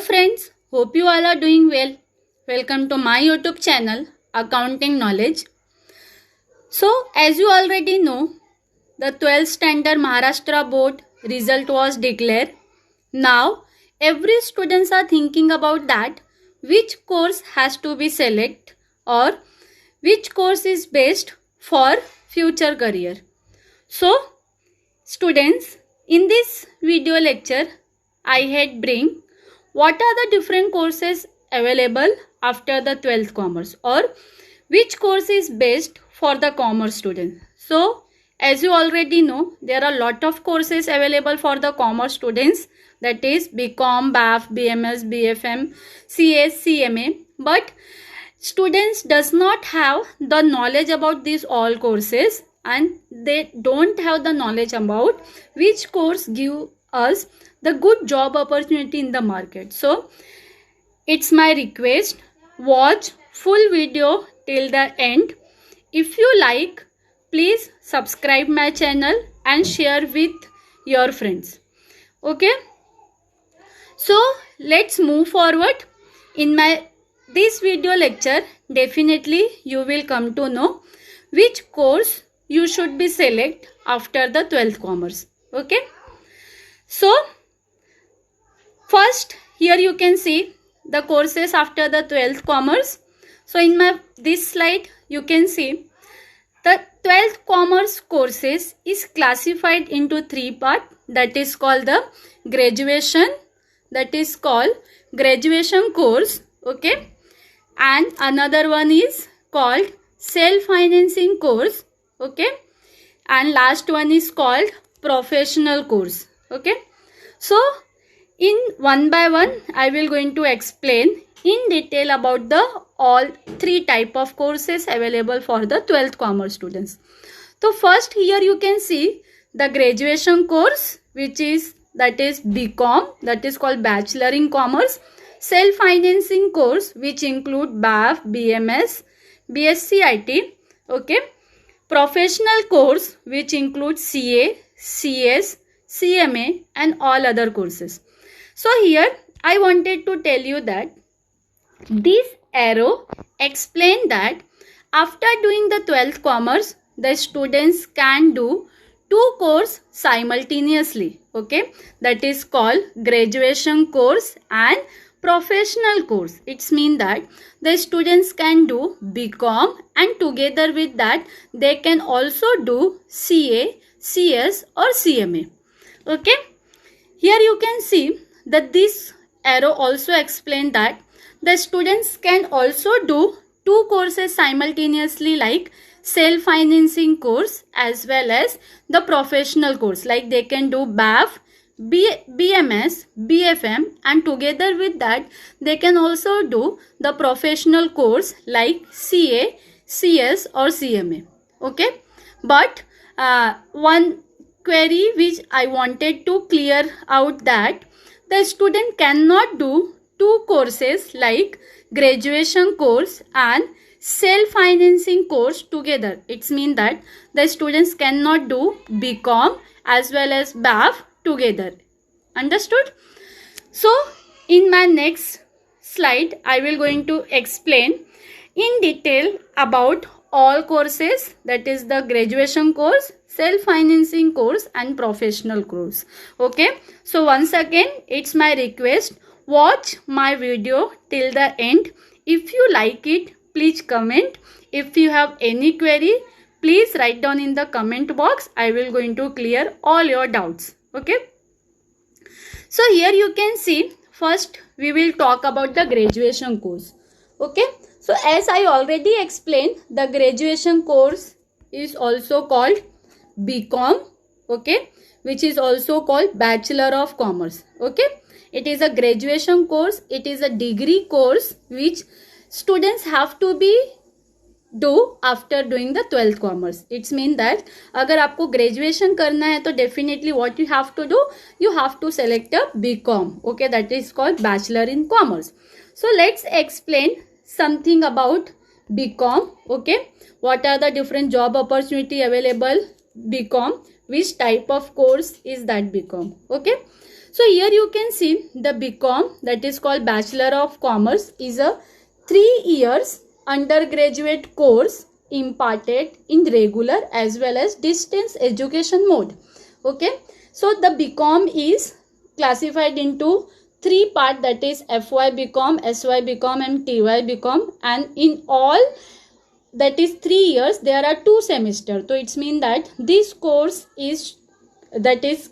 friends, hope you all are doing well. Welcome to my YouTube channel Accounting Knowledge. So as you already know, the 12th standard Maharashtra board result was declared. Now every students are thinking about that which course has to be select or which course is best for future career. So students, in this video lecture I had bring what are the different courses available after the 12th commerce or which course is best for the commerce student. So as you already know, there are a lot of courses available for the commerce students, that is BCom, BAF, BMS, BFM, CS, CMA, but students does not have the knowledge about these all courses and they don't have the knowledge about which course give us the good job opportunity in the market. So it's my request, watch full video till the end. If you like, please subscribe my channel and share with your friends. Okay, so let's move forward. In this video lecture, definitely you will come to know which course you should be select after the 12th commerce. Okay, so first here you can see the courses after the 12th commerce. So in this slide you can see the 12th commerce courses is classified into three parts, that is called the graduation, that is called graduation course. Okay, and another one is called self-financing course. Okay, and last one is called professional course. Okay, so in one by one I will going to explain in detail about the all three type of courses available for the 12th commerce students. So first here you can see the graduation course, which is BCom, that is called Bachelor in Commerce. Self-financing course, which include BAF, BMS, BSc IT. Okay, professional course, which includes CA, CS, CMA and all other courses. So here I wanted to tell you that this arrow explain that after doing the 12th commerce, the students can do two courses simultaneously. Okay, that is called graduation course and professional course. It's mean that the students can do BCom and together with that they can also do CA, CS or CMA. Okay, here you can see that this arrow also explain that the students can also do two courses simultaneously, like self-financing course as well as the professional course, like they can do BAF, BMS, BFM and together with that they can also do the professional course like CA, CS or CMA. Okay, but one query which I wanted to clear out, that the student cannot do two courses like graduation course and self-financing course together. It's mean that the students cannot do BCom as well as BAF together. Understood? So in my next slide I will going to explain in detail about all courses, that is the graduation course, self-financing course and professional course. Okay, so once again it's my request, watch my video till the end. If you like it, please comment. If you have any query, please write down in the comment box. I will going to clear all your doubts. Okay, so here you can see first we will talk about the graduation course. Okay, so as I already explained, the graduation course is also called BCom. Okay, which is also called Bachelor of Commerce. Okay, it is a graduation course. It is a degree course which students have to be do after doing the 12th commerce. It's mean that अगर आपको graduation करना है तो definitely what you have to do, you have to select a BCom. Okay, that is called Bachelor in Commerce. So let's explain something about BCom. Okay, what are the different job opportunity available BCom, which type of course is that BCom. Okay, So here you can see the BCom, that is called Bachelor of Commerce, is a 3 years undergraduate course imparted in regular as well as distance education mode. Okay, so the BCom is classified into 3 parts, that is FY BCom, SY BCom and TY BCom, and in all, that is 3 years, there are 2 semesters. So it's mean that this course is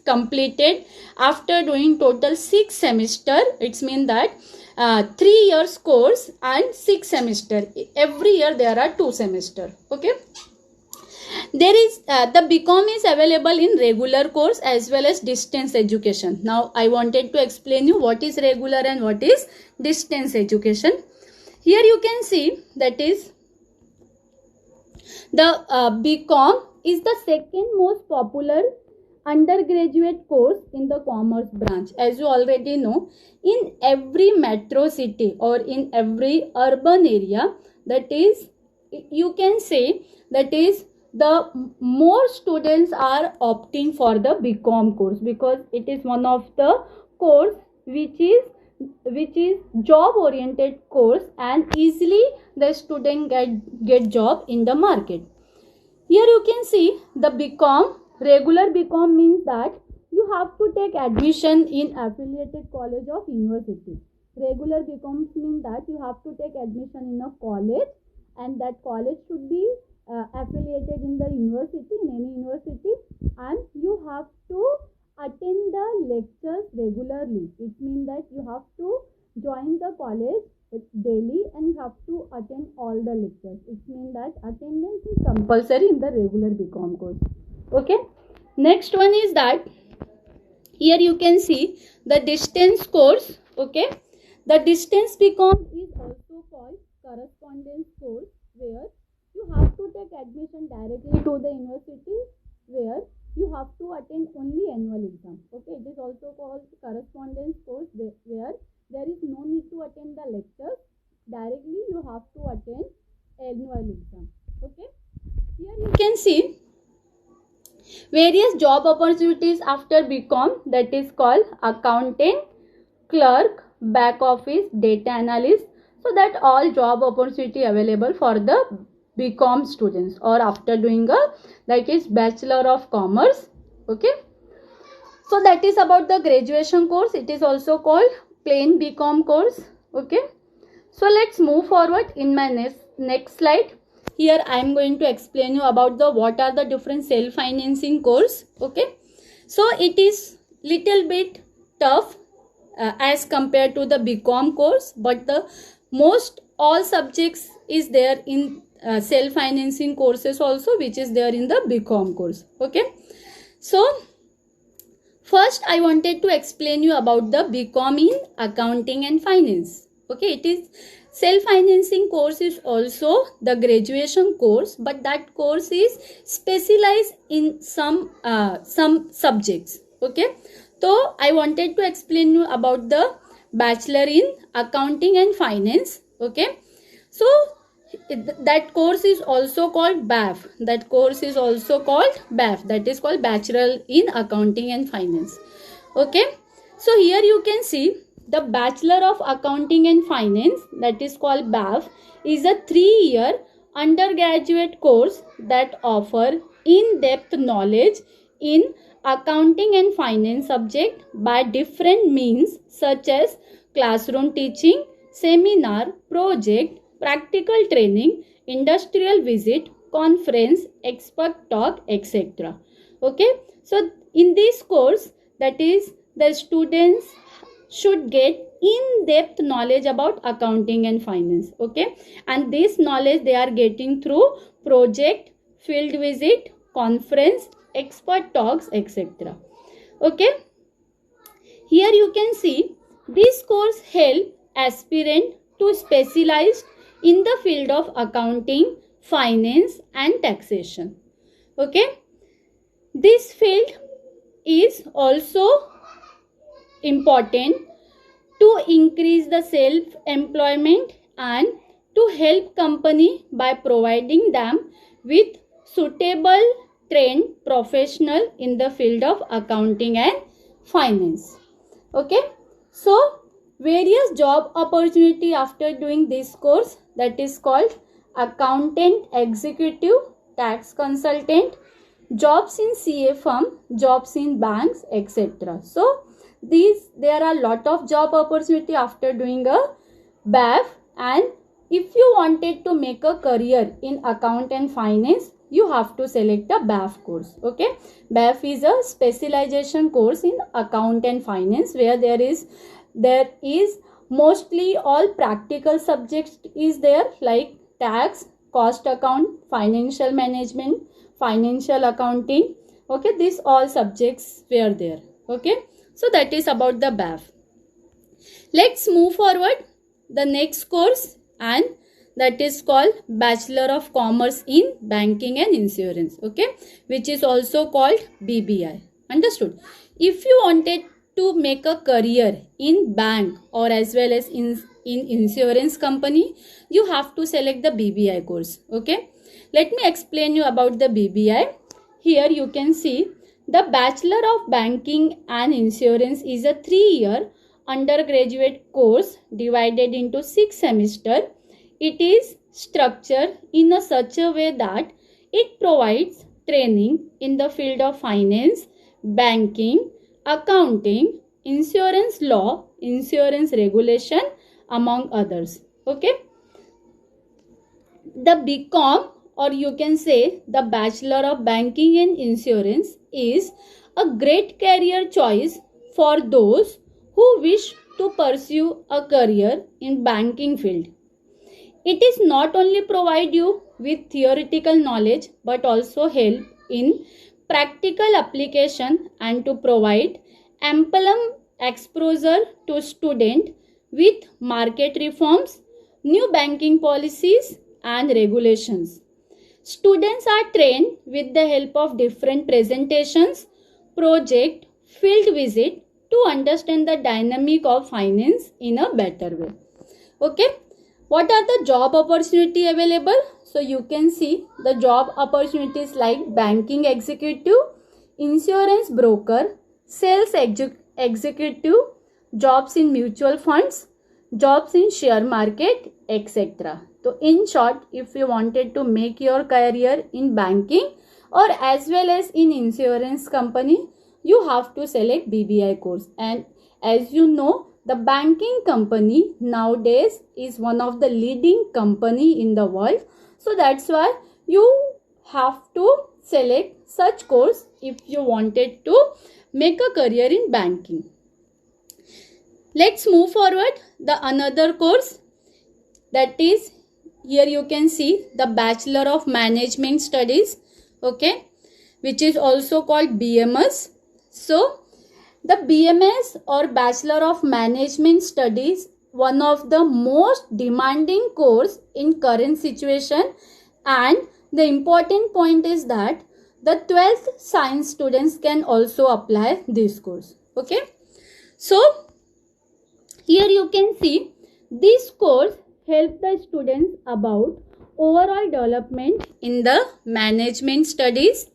completed after doing total 6 semester. It's mean that 3 years course and 6 semester. Every year there are 2 semester. Okay, there is the BCom is available in regular course as well as distance education. Now I wanted to explain you what is regular and what is distance education. Here you can see that is the BCom is the second most popular undergraduate course in the commerce branch. As you already know, in every metro city or in every urban area, that is, you can say that is the more students are opting for the BCom course, because it is one of the course which is job oriented course and easily the student get job in the market. Here you can see the BCom. Regular BCom means that you have to take admission in affiliated college of university. Regular BCom means that you have to take admission in a college, and that college should be affiliated in the university, in any university, and you have to attend the lectures regularly. It means that you have to join the college daily and you have to attend all the lectures. It means that attendance is compulsory in the regular BCom course. Okay, next one is that here you can see the distance course. Okay, the distance BCom is also called correspondence course, where you have to take admission directly to the university, where you have to attend only annual exam. Okay, it is also called correspondence course, where there is no need to attend the lectures. Directly you have to attend annual exam. Okay, here you can see various job opportunities after BCom, that is called accountant, clerk, back office, data analyst. So that all job opportunity available for the BCom students or after doing a, that is, Bachelor of Commerce. Okay, so that is about the graduation course. It is also called plain BCom course. Okay, so let's move forward in my next slide. Here I am going to explain you about the what are the different self-financing course. Okay, so it is little bit tough as compared to the BCom course, but the most all subjects is there in self-financing courses also, which is there in the BCom course. Okay, so first I wanted to explain you about the BCom in accounting and finance. Okay, it is self-financing course is also the graduation course, but that course is specialized in some subjects. Okay, so I wanted to explain you about the Bachelor in Accounting and Finance. Okay, so that course is also called BAF. That course is also called BAF. That is called Bachelor in Accounting and Finance. Okay, so here you can see the Bachelor of Accounting and Finance, that is called BAF, is a 3-year undergraduate course that offer in-depth knowledge in accounting and finance subject by different means such as classroom teaching, seminar, project, practical training, industrial visit, conference, expert talk, etc. Okay, so in this course, that is, the students should get in-depth knowledge about accounting and finance. Okay, and this knowledge they are getting through project, field visit, conference, expert talks, etc. Okay, here you can see this course help aspirant to specialize in the field of accounting, finance and taxation. Okay, this field is also important to increase the self-employment and to help company by providing them with suitable trained professional in the field of accounting and finance. Okay, so various job opportunity after doing this course, that is called accountant executive, tax consultant, jobs in CA firm, jobs in banks, etc. So there are lot of job opportunity after doing a BAF, and if you wanted to make a career in account and finance, you have to select a BAF course. Okay, BAF is a specialization course in account and finance, where there is mostly all practical subjects is there, like tax, cost account, financial management, financial accounting. Okay, these all subjects were there. Okay, so that is about the BAF. Let's move forward the next course, and that is called Bachelor of Commerce in Banking and Insurance. Okay, which is also called BBI. Understood? If you wanted to make a career in bank or as well as in insurance company, you have to select the BBI course. Okay, let me explain you about the BBI. Here you can see the Bachelor of Banking and Insurance is a 3-year undergraduate course divided into 6 semesters. It is structured in a such a way that it provides training in the field of finance, banking, accounting, insurance law, insurance regulation, among others. Okay, the BCom, or you can say the Bachelor of Banking and Insurance, is a great career choice for those who wish to pursue a career in banking field. It is not only provide you with theoretical knowledge but also help in practical application and to provide ample exposure to student with market reforms, new banking policies and regulations. Students are trained with the help of different presentations, project, field visit to understand the dynamic of finance in a better way. Okay, what are the job opportunity available? So you can see the job opportunities like banking executive, insurance broker, sales executive, jobs in mutual funds, jobs in share market, etc. So in short, if you wanted to make your career in banking or as well as in insurance company, you have to select BBI course. And as you know, the banking company nowadays is one of the leading company in the world. So that's why you have to select such course if you wanted to make a career in banking. Let's move forward the another course, that is, here you can see the Bachelor of Management Studies. Okay, which is also called BMS. So the BMS or Bachelor of Management Studies, one of the most demanding course in current situation, and the important point is that the 12th science students can also apply this course. Okay, so here you can see this course helps the students about overall development in the management studies.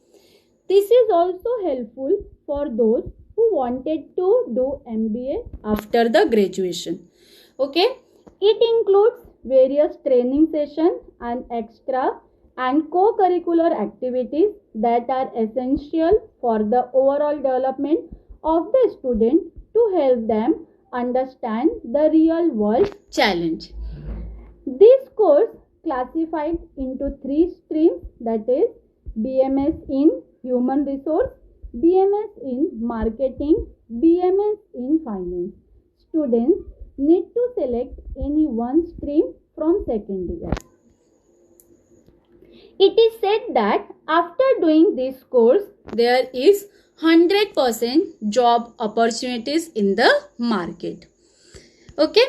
This is also helpful for those who wanted to do MBA after the graduation. Okay, it includes various training sessions and extra and co-curricular activities that are essential for the overall development of the student to help them understand the real world challenge. This course classified into 3 streams, that is BMS in Human Resource, BMS in Marketing, BMS in Finance. Students need to select any one stream from second year. It is said that after doing this course, there is 100% job opportunities in the market. Okay,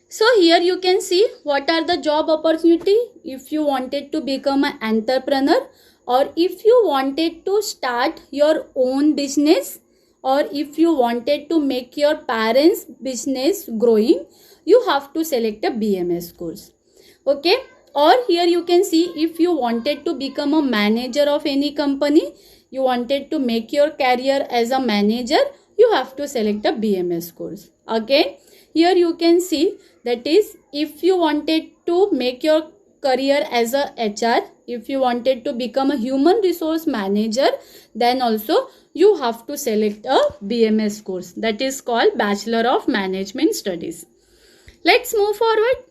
so here you can see what are the job opportunity if you wanted to become an entrepreneur, or if you wanted to start your own business, or if you wanted to make your parents' business growing, you have to select a BMS course. Okay, or here you can see if you wanted to become a manager of any company, you wanted to make your career as a manager, you have to select the BMS course. Again, here you can see, that is, if you wanted to make your career as a HR, if you wanted to become a human resource manager, then also you have to select a BMS course, that is called Bachelor of Management Studies. Let's move forward.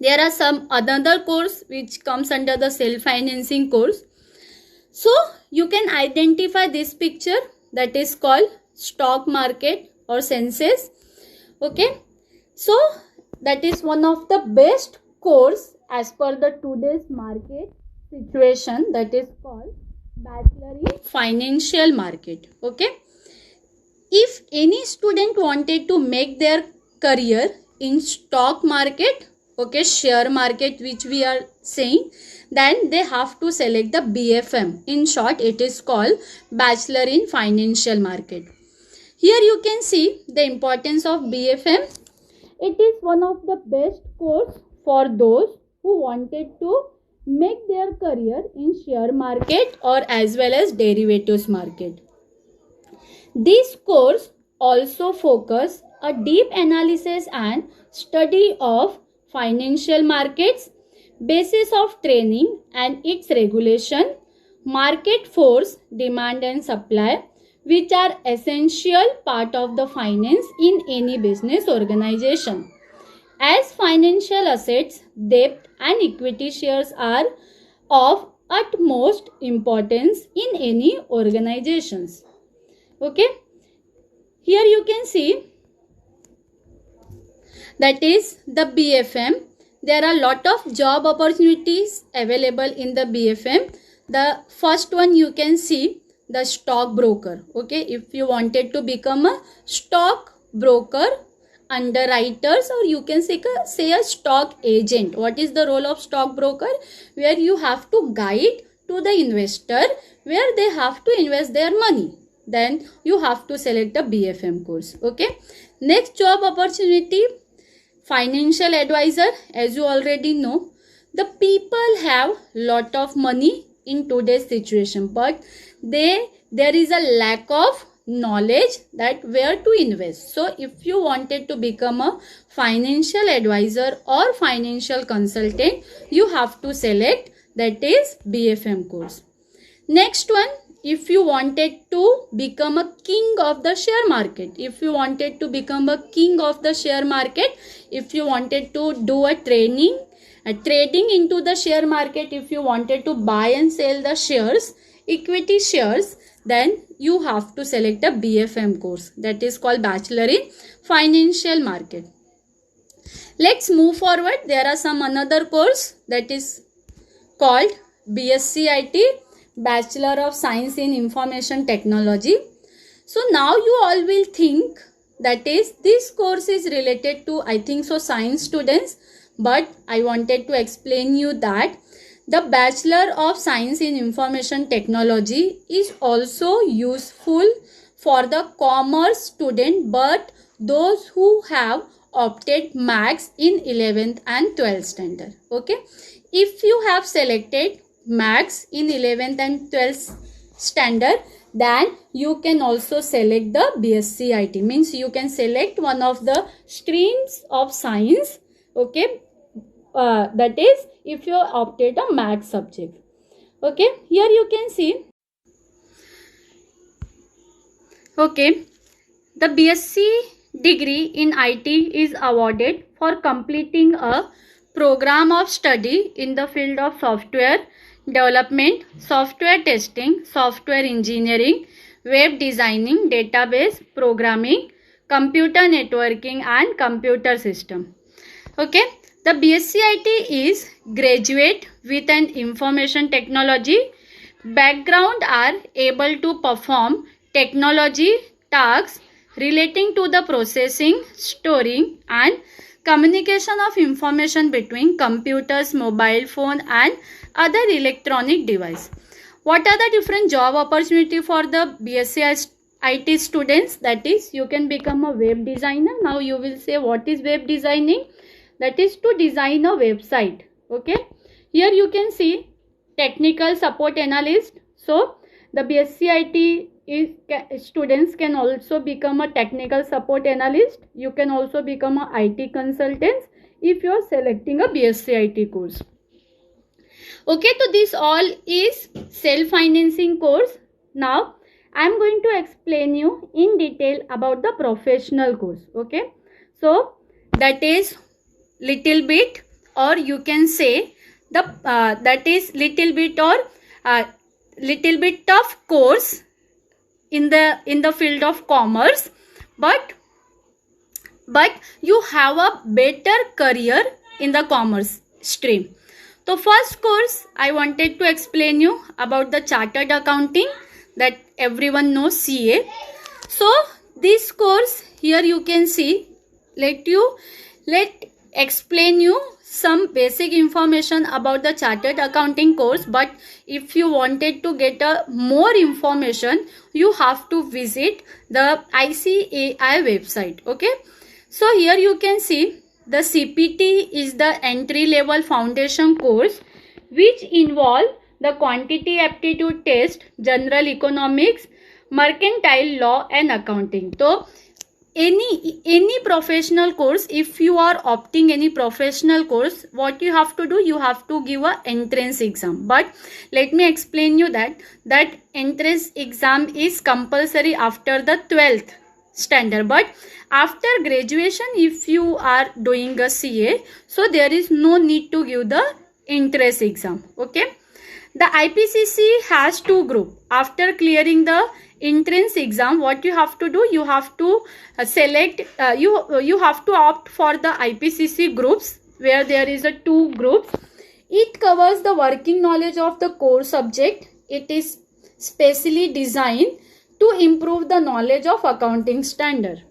There are some another course which comes under the self-financing course. So you can identify this picture, that is called stock market or census. Okay, so that is one of the best course as per the today's market situation, that is called Bachelor in Financial Market. Okay, if any student wanted to make their career in stock market, okay, share market which we are saying, then they have to select the BFM. In short, it is called Bachelor in Financial Market. Here you can see the importance of BFM. It is one of the best course for those who wanted to make their career in share market or as well as derivatives market. This course also focus a deep analysis and study of financial markets, basis of training and its regulation, market force, demand and supply, which are essential part of the finance in any business organization. As financial assets, debt and equity shares are of utmost importance in any organizations. Okay, here you can see, that is the BFM. There are lot of job opportunities available in the BFM. The first one you can see, the stock broker. Okay, if you wanted to become a stock broker, underwriters, or you can say a stock agent. What is the role of stock broker? Where you have to guide to the investor where they have to invest their money. Then you have to select the BFM course. Okay, next job opportunity, financial advisor. As you already know, the people have lot of money in today's situation, but there is a lack of knowledge that where to invest. So if you wanted to become a financial advisor or financial consultant, you have to select, that is BFM course. Next one, if you wanted to become a king of the share market, if you wanted to become a king of the share market, if you wanted to do a trading into the share market, if you wanted to buy and sell the shares, equity shares, then you have to select a BFM course, that is called Bachelor in Financial Market. Let's move forward. There are some another course, that is called BSc IT, Bachelor of Science in Information Technology. So now you all will think, that is, this course is related to, I think so, science students, but I wanted to explain you that the Bachelor of Science in Information Technology is also useful for the commerce student, but those who have opted maths in 11th and 12th standard. Okay, if you have selected maths in 11th and 12th standard, then you can also select the BSc IT, means you can select one of the streams of science. Okay, that is if you opted a math subject. Okay, here you can see, okay, the BSc degree in IT is awarded for completing a program of study in the field of software development, software testing, software engineering, web designing, database programming, computer networking and computer system. Okay, the BSc IT is graduate with an information technology background are able to perform technology tasks relating to the processing, storing and communication of information between computers, mobile phone and other electronic device. What are the different job opportunity for the BSc IT students? That is, you can become a web designer. Now you will say, what is web designing? That is to design a website. Okay, here you can see technical support analyst. So the BSc IT students can also become a technical support analyst. You can also become a IT consultant if you are selecting a BSc IT course. Okay, so this all is self-financing course. Now I am going to explain you in detail about the professional course. Okay, so that is little bit, or you can say the that is little bit or little bit of course in the field of commerce, but you have a better career in the commerce stream. So first course I wanted to explain you about the chartered accounting, that everyone knows CA. So this course here you can see, let explain you some basic information about the chartered accounting course, but if you wanted to get a more information, you have to visit the ICAI website. Okay, so here you can see the CPT is the entry level foundation course which involve the quantity aptitude test, general economics, mercantile law and accounting. So any professional course, if you are opting any professional course, what you have to do, you have to give a entrance exam. But let me explain you that entrance exam is compulsory after the 12th standard, but after graduation if you are doing a CA, so there is no need to give the entrance exam. Okay, the IPCC has two groups. After clearing the entrance exam, what you have to do, you have to select you have to opt for the IPCC groups, where there is a two groups. It covers the working knowledge of the core subject. It is specially designed to improve the knowledge of accounting standard.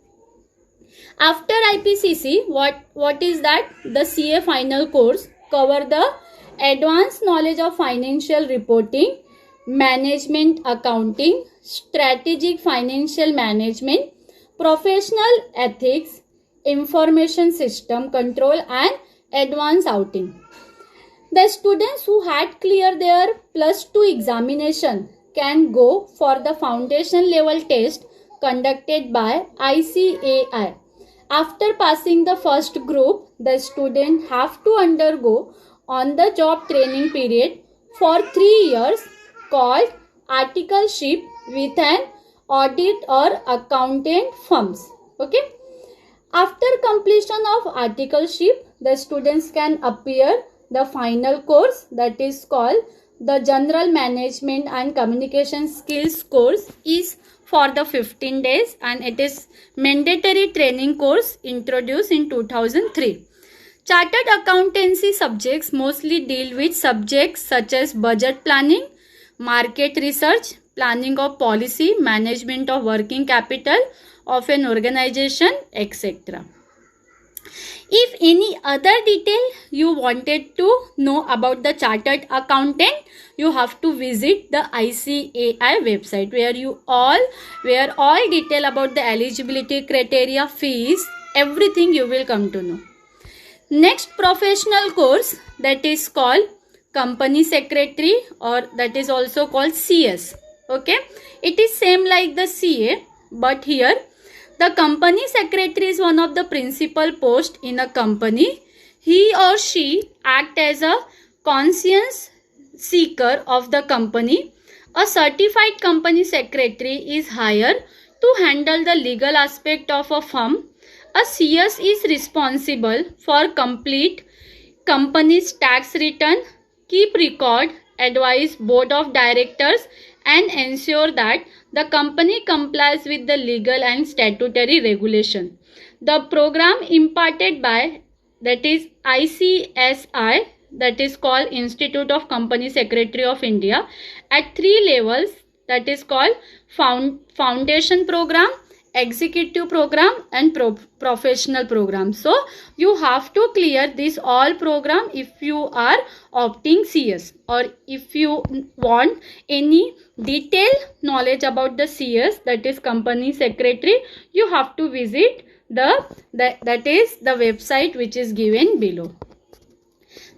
After IPCC, what is that? The CA final course cover the advanced knowledge of financial reporting, management accounting, strategic financial management, professional ethics, information system control and advanced accounting. The students who had cleared their +2 examination can go for the foundation level test conducted by ICAI. After passing the first group, the student have to undergo on the job training period for 3 years called articleship with an audit or accountant firms. Okay. After completion of articleship, the students can appear the final course, that is called the General Management and Communication Skills course, is for the 15 days and it is mandatory training course introduced in 2003. Chartered accountancy subjects mostly deal with subjects such as budget planning, market research, planning of policy, management of working capital of an organization, etc. If any other detail you wanted to know about the chartered accountant, you have to visit the ICAI website, where all detail about the eligibility criteria, fees, everything you will come to know. Next professional course, that is called company secretary, or that is also called CS. Okay, it is same like the CA, but here the company secretary is one of the principal posts in a company. He or she act as a conscience seeker of the company. A certified company secretary is hired to handle the legal aspect of a firm. A CS is responsible for complete company's tax return, keep record, advise board of directors and ensure that the company complies with the legal and statutory regulation. The program imparted by, that is ICSI, that is called Institute of Company Secretary of India, at 3 levels, that is called foundation program, executive program and professional program. So you have to clear this all program if you are opting CS, or if you want any detailed knowledge about the CS, that is company secretary, you have to visit that is the website which is given below.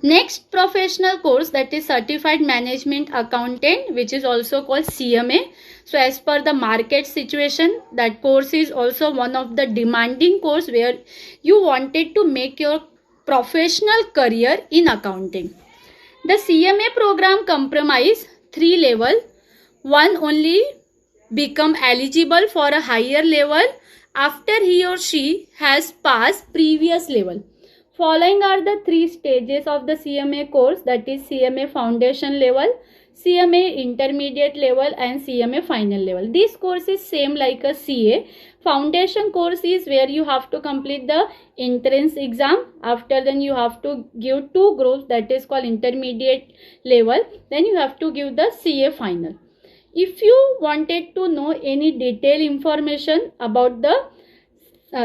Next professional course, that is Certified Management Accountant, which is also called CMA. So as per the market situation, that course is also one of the demanding course where you wanted to make your professional career in accounting. The CMA program comprise 3 level. One only become eligible for a higher level after he or she has passed previous level. Following are the 3 stages of the CMA course, that is CMA foundation level, CMA intermediate level and CMA final level. This course is same like a CA. Foundation course is where you have to complete the entrance exam. After then you have to give 2 groups, that is called intermediate level. Then you have to give the CA final. If you wanted to know any detailed information about the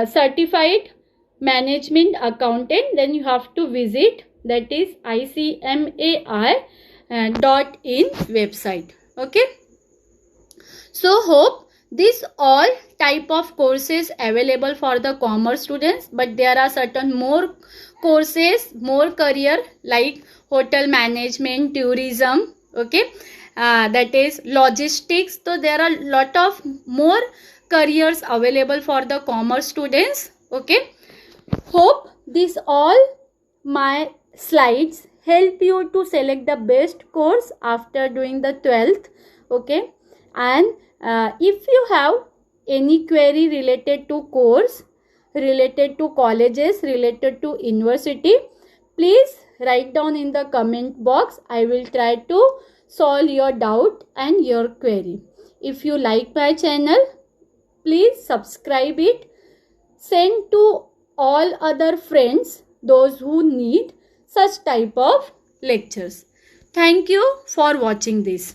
certified management accountant, then you have to visit, that is icmai.in website. Okay, so hope this all type of courses available for the commerce students, but there are certain more courses, more career like hotel management, tourism, okay, that is logistics. So there are lot of more careers available for the commerce students. Okay, hope this all my slides help you to select the best course after doing the 12th. Okay, and if you have any query related to course, related to colleges, related to university, please write down in the comment box. I will try to solve your doubt and your query. If you like my channel, please subscribe it. Send to all other friends, those who need such type of lectures. Thank you for watching this.